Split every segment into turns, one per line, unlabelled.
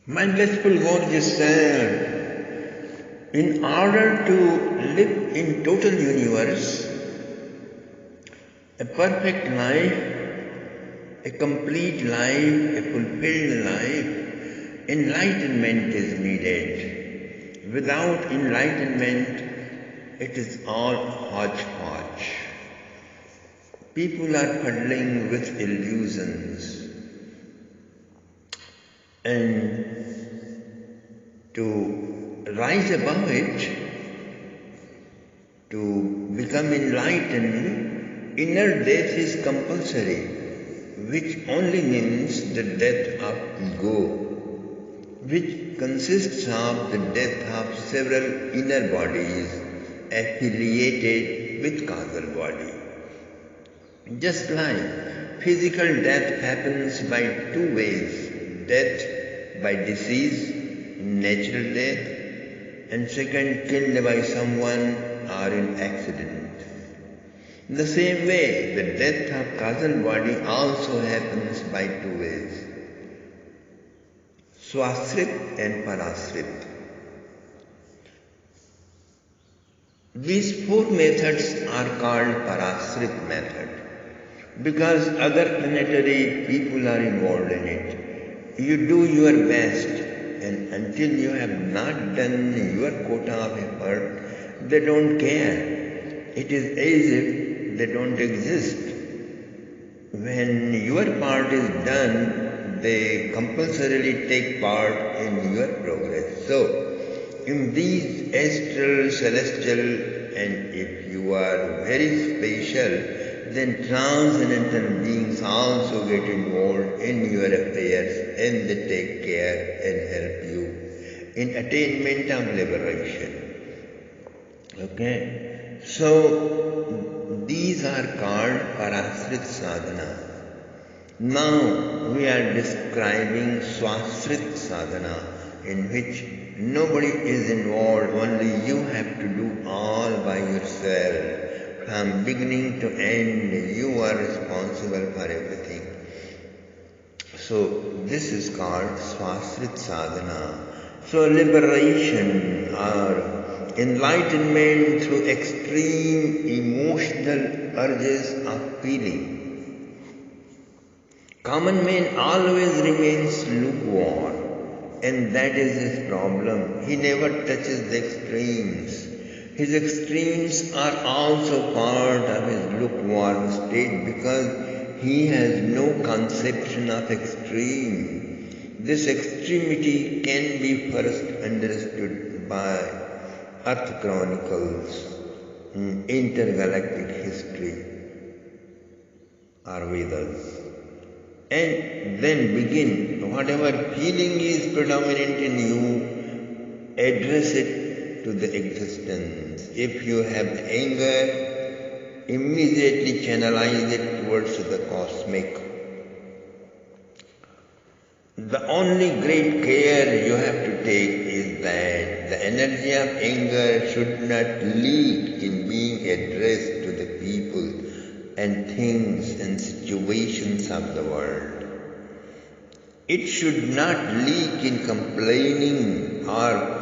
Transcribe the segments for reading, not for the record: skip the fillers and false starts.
My blissful gorgeous self, in order to live in total universe, a perfect life, a complete life, a fulfilled life, enlightenment is needed. Without enlightenment, it is all hodgepodge. People are puddling with illusions, and to rise above it, to become enlightened, inner death is compulsory, which only means the death of ego, which consists of the death of several inner bodies affiliated with causal body. Just like physical death happens by two ways, death by disease, natural death, and second, killed by someone or in accident. In the same way, the death of causal body also happens by two ways, swasrit and parasrit. These four methods are called parasrit method because other planetary people are involved in it. You do your best, and until you have not done your quota of effort, they don't care. It is as if they don't exist. When your part is done, they compulsorily take part in your progress. So, in these astral, celestial, and if you are very special, then transcendental beings also get involved in your affairs and they take care and help you in attainment of liberation. Okay? So, these are called parasrit sadhana. Now, we are describing swasrit sadhana, in which nobody is involved, only you have to do all by yourself. From beginning to end, you are responsible for everything. So, this is called swasrit sadhana. So, liberation or enlightenment through extreme emotional urges of feeling. Common man always remains lukewarm, and that is his problem. He never touches the extremes. His extremes are also part of his lukewarm state because he has no conception of extreme. This extremity can be first understood by Earth Chronicles, intergalactic history, or Vedas. And then begin, whatever feeling is predominant in you, address it to the existence. If you have anger, immediately channelize it towards the cosmic. The only great care you have to take is that the energy of anger should not leak in being addressed to the people and things and situations of the world. It should not leak in complaining or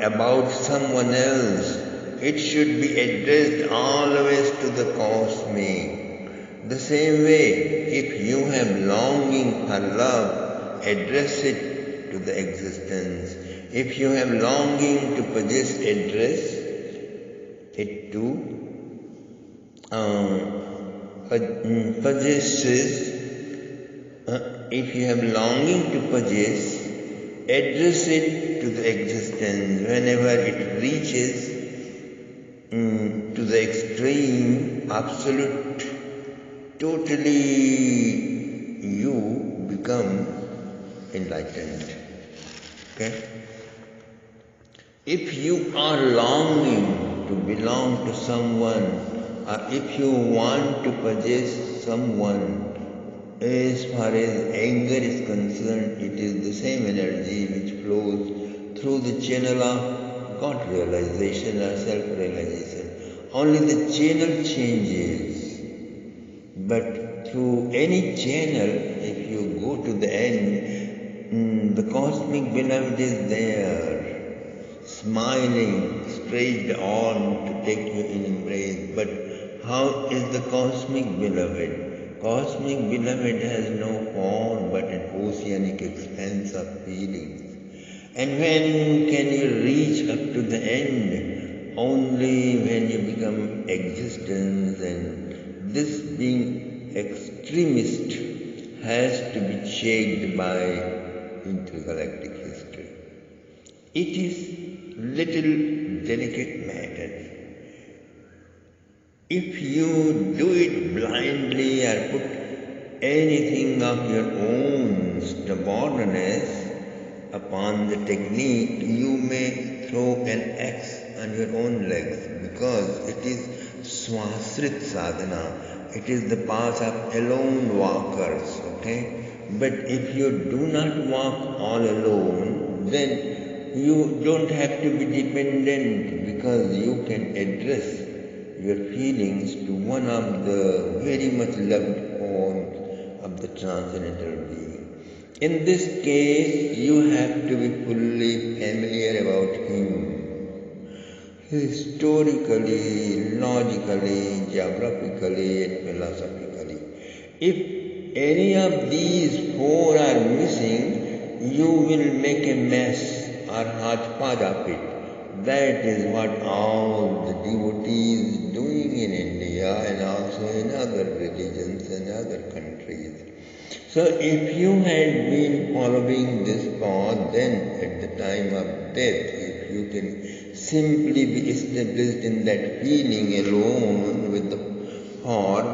about someone else. It should be addressed always to the cosmic. The same way, if you have longing for love, address it to the existence. If you have longing to possess, address it to possesses. If you have longing to possess, address it to the existence. Whenever it reaches to the extreme, absolute, totally, you become enlightened. Okay? If you are longing to belong to someone, or if you want to possess someone, as far as anger is concerned, it is the same energy which flows through the channel of God realization or self-realization. Only the channel changes. But through any channel, if you go to the end, The cosmic beloved is there, smiling, stretched on to take you in embrace. But how is the cosmic beloved? Cosmic beloved has no form but an oceanic expanse of feelings. And when can you reach up to the end? Only when you become existence, and this being extremist has to be shaped by intergalactic history. It is little delicate matter. If you do it blindly or put anything of your own stubbornness upon the technique, you may throw an axe on your own legs, because it is swasrit sadhana. It is the path of alone walkers, okay? But if you do not walk all alone, then you don't have to be dependent, because you can address your feelings to one of the very much loved forms of the transcendental being. In this case, you have to be fully familiar about him, historically, logically, geographically, and philosophically. If any of these four are missing, you will make a mess or hodgepodge of it. That is what all the devotees doing in India and also in other religions and other countries. So if you had been following this path, then at the time of death, if you can simply be established in that feeling alone with the form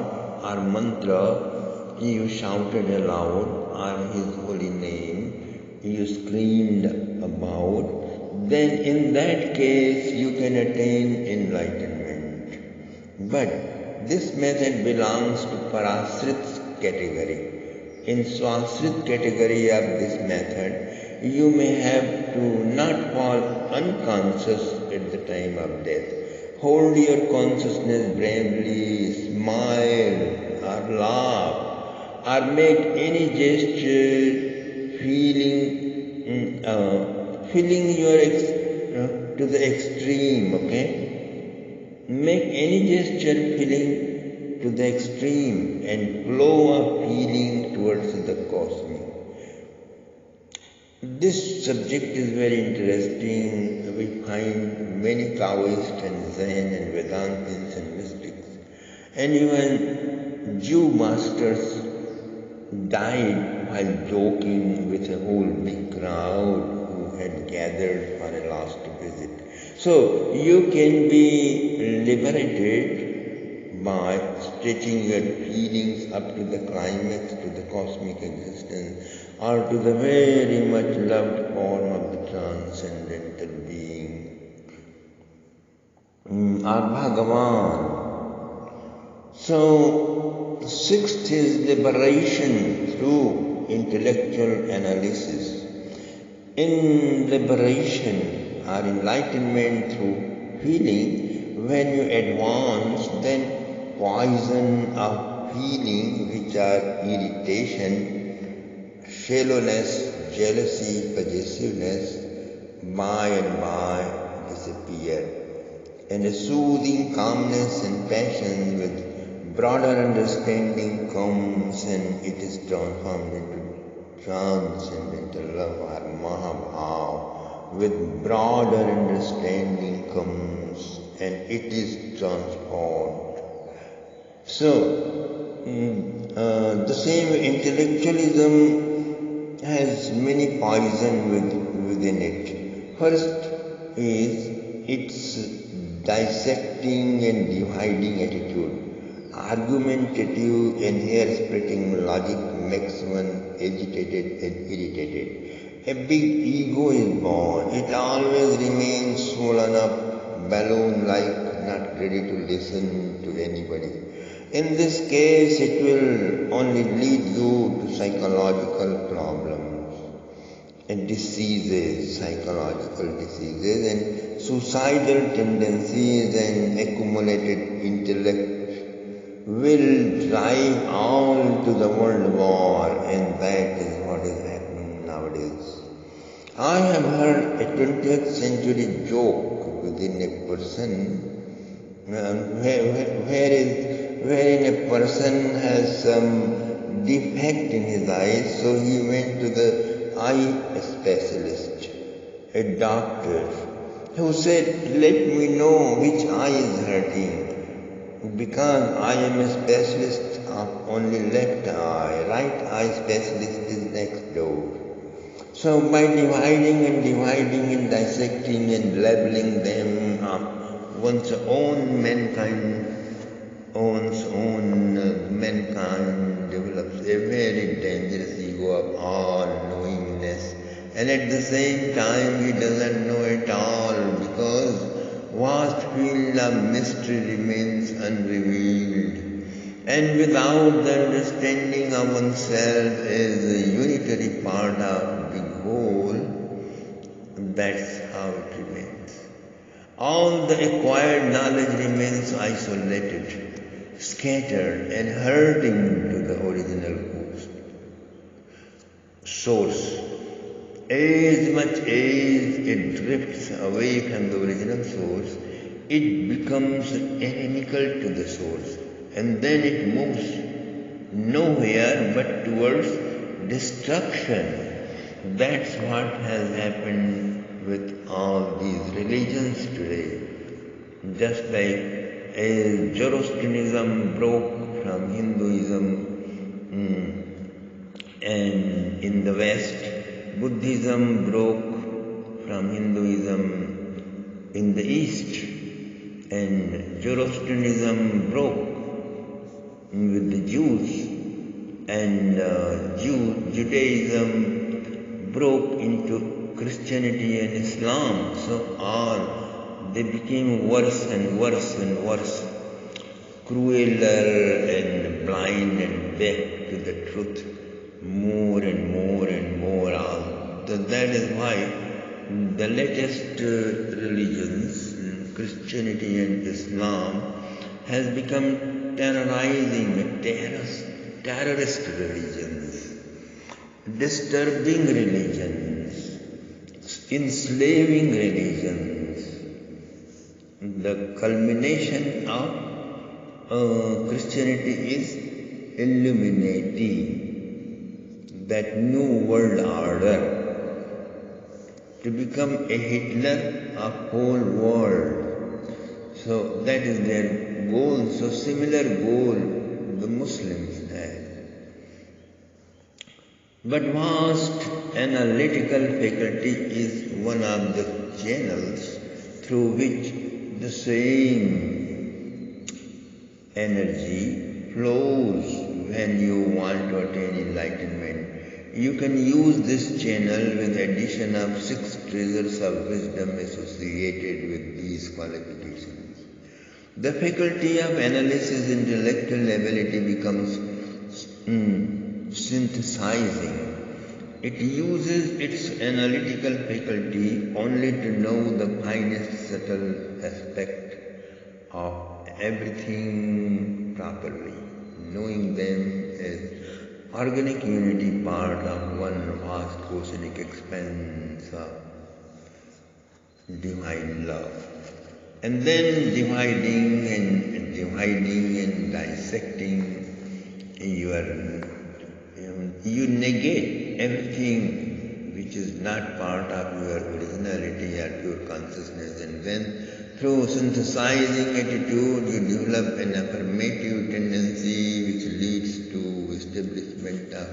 or mantra you shouted aloud, or his holy name you screamed about, then in that case you can attain enlightenment. But this method belongs to Parasrit's category. In Swasrit category of this method, you may have to not fall unconscious at the time of death. Hold your consciousness bravely, smile or laugh or make any gesture feeling to the extreme, okay? Make any gesture feeling to the extreme and flow of feeling towards the cosmic. This subject is very interesting. We find many Taoists and Zen and Vedantins and mystics, and even Jew masters died while joking with a whole big crowd who had gathered for a last visit. So you can be liberated by stretching your feelings up to the climax, to the cosmic existence, or to the very much loved form of the transcendental being, or Bhagavan. So, sixth is liberation through intellectual analysis. In liberation or enlightenment through feeling, when you advance, then poison of feeling, which are irritation, shallowness, jealousy, possessiveness, by and by disappear. And a soothing calmness and passion with broader understanding comes, and it is transformed into transcendental love or Mahabhav. With broader understanding comes, and it is transformed. So, the same intellectualism has many poison within it. First is its dissecting and dividing attitude. Argumentative and hair-splitting logic makes one agitated and irritated. A big ego is born. It always remains swollen up, balloon-like, not ready to listen to anybody. In this case, it will only lead you to psychological problems and diseases, psychological diseases and suicidal tendencies, and accumulated intellect will drive all to the world war, and that is what is happening nowadays. I have heard a 20th century joke within a person wherein a person has some defect in his eyes, so he went to the eye specialist, a doctor, who said, "Let me know which eye is hurting, because I am a specialist of only left eye, right eye specialist is next door." So by dividing and dissecting and labeling them up, mankind develops a very dangerous ego of all knowingness, and at the same time he doesn't know at all, because vast field of mystery remains unrevealed. And without the understanding of oneself as a unitary part of the whole, that's how it remains. All the acquired knowledge remains isolated, scattered, and hurting to the original source. As much as it drifts away from the original source, it becomes inimical to the source, and then it moves nowhere but towards destruction. That's what has happened with all these religions today. Just like as Zoroastrianism broke from Hinduism, and in the West, Buddhism broke from Hinduism in the East, and Zoroastrianism broke with the Jews, and Judaism broke into Christianity and Islam. So they became worse and worse and worse, crueler and blind and deaf to the truth, more and more and more. That is why the latest religions, Christianity and Islam, has become terrorizing, terrorist religions, disturbing religions, enslaving religions. The culmination of Christianity is Illuminati, that new world order, to become a Hitler of whole world. So that is their goal. So similar goal the Muslims have. But vast analytical faculty is one of the channels through which the same energy flows when you want to attain enlightenment. You can use this channel with addition of 6 treasures of wisdom associated with these qualifications. The faculty of analysis, intellectual ability becomes synthesizing. It uses its analytical faculty only to know the finest subtle aspect of everything properly, knowing them as organic unity, part of one vast cosmic expanse of divine love. And then dividing and dissecting, you negate everything which is not part of your originality or pure consciousness, and then through synthesizing attitude you develop an affirmative tendency which leads to establishment of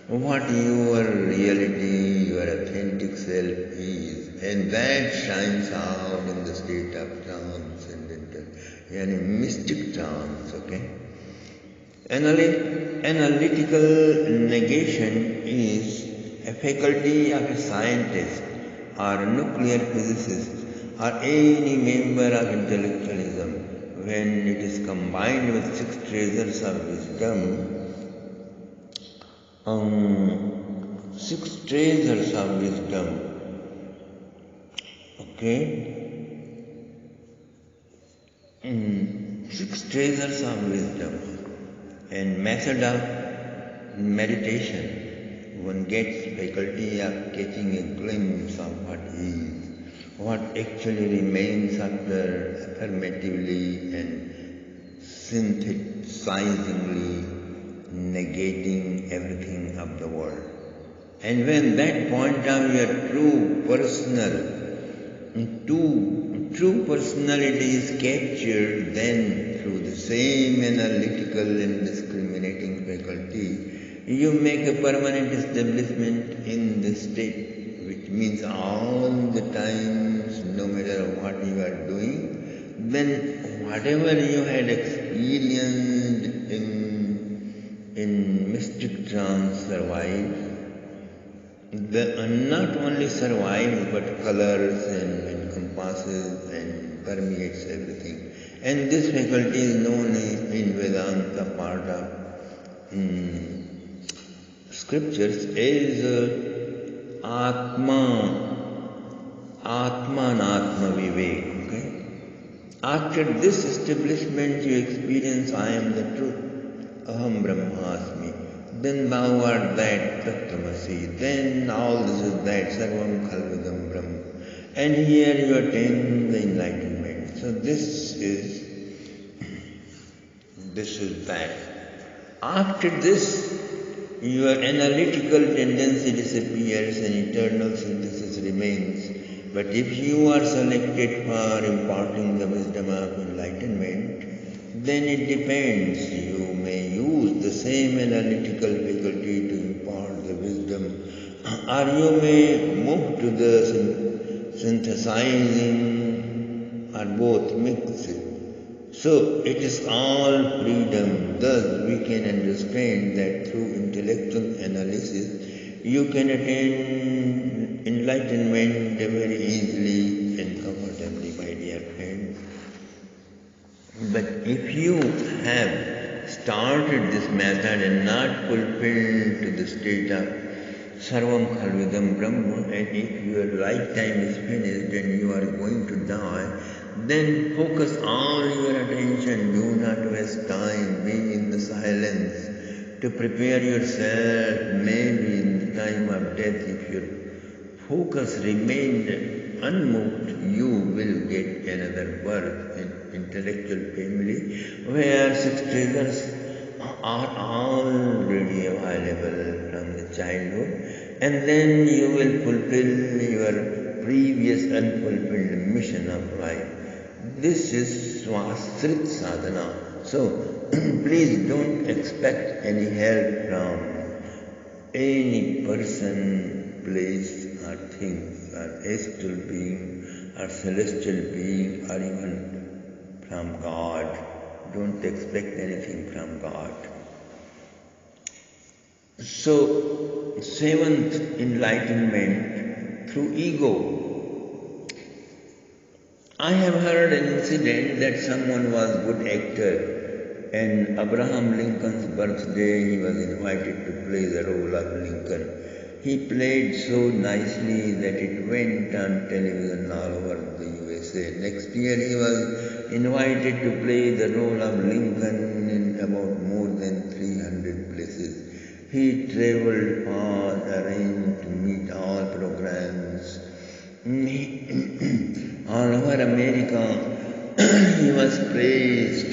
what your reality, your authentic self is, and that shines out in the state of transcendental, mystic trance, okay? Analytical negation is a faculty of a scientist or a nuclear physicist or any member of intellectualism. When it is combined with 6 treasures of wisdom, 6 treasures of wisdom, okay? 6 treasures of wisdom and method of meditation, one gets faculty of catching a glimpse of what is, what actually remains after affirmatively and synthesizingly negating everything of the world. And when that point of your true personality is captured, then through the same analytical and discriminating faculty, you make a permanent establishment in the state, which means all the times, no matter what you are doing, then whatever you had experienced in mystic trance survives. Not only survives but colors and encompasses and permeates everything. And this faculty is known in Vedanta part of scriptures as Atma Vivek. Okay? After this establishment you experience I am the truth, Aham Brahmasmi. Then thou art that Tattvamasi. Then all this is that Sarvam Khalvidam Brahma. And here you attain the enlightenment. So this is that. After this, your analytical tendency disappears and eternal synthesis remains. But if you are selected for imparting the wisdom of enlightenment, then it depends. You may use the same analytical faculty to impart the wisdom, or you may move to the synthesizing, or both mixed. So it is all freedom. Thus we can understand that through intellectual analysis you can attain enlightenment very easily and comfortably, my dear friend. But if you have started this method and not fulfilled to the state of Sarvam Khalvidam Brahma, and if your lifetime is finished and you are going to die, then focus all your attention, do not waste time, be in the silence to prepare yourself. Maybe in the time of death, if your focus remained unmoved, you will get another birth in intellectual family where six treasures are already available from the childhood, and then you will fulfill your previous unfulfilled mission of life. This is Swasrit Sadhana. So please don't expect any help from any person, place or things, or astral being or celestial being, or even from God. Don't expect anything from God. So, seventh enlightenment through ego. I have heard an incident that someone was a good actor, and Abraham Lincoln's birthday he was invited to play the role of Lincoln. He played so nicely that it went on television all over the USA. Next year he was invited to play the role of Lincoln in about more than 300 places. He traveled far, arranged to meet all programs. All over America, he was praised,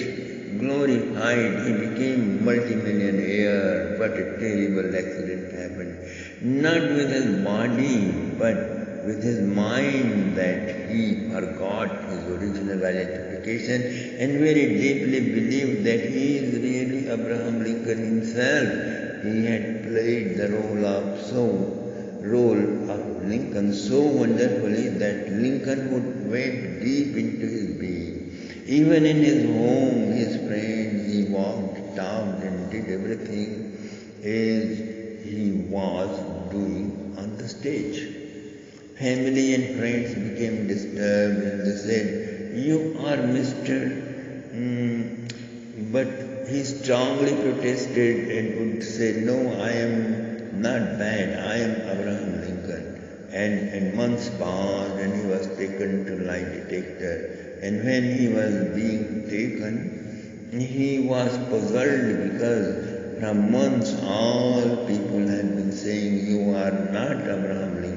glorified. He became multimillionaire, but a terrible accident happened. Not with his body, but with his mind, that he forgot his original identification and very deeply believed that he is really Abraham Lincoln himself. He had played the role of Lincoln so wonderfully that Lincoln went deep into his being. Even in his home, his friends, he walked, talked and did everything as he was doing on the stage. Family and friends became disturbed and they said, "You are Mr. But he strongly protested and would say, "No, I am not bad, I am Abraham Lincoln." And months passed and he was taken to lie detector. And when he was being taken, he was puzzled because From months, all people had been saying, you are not Abraham Lincoln.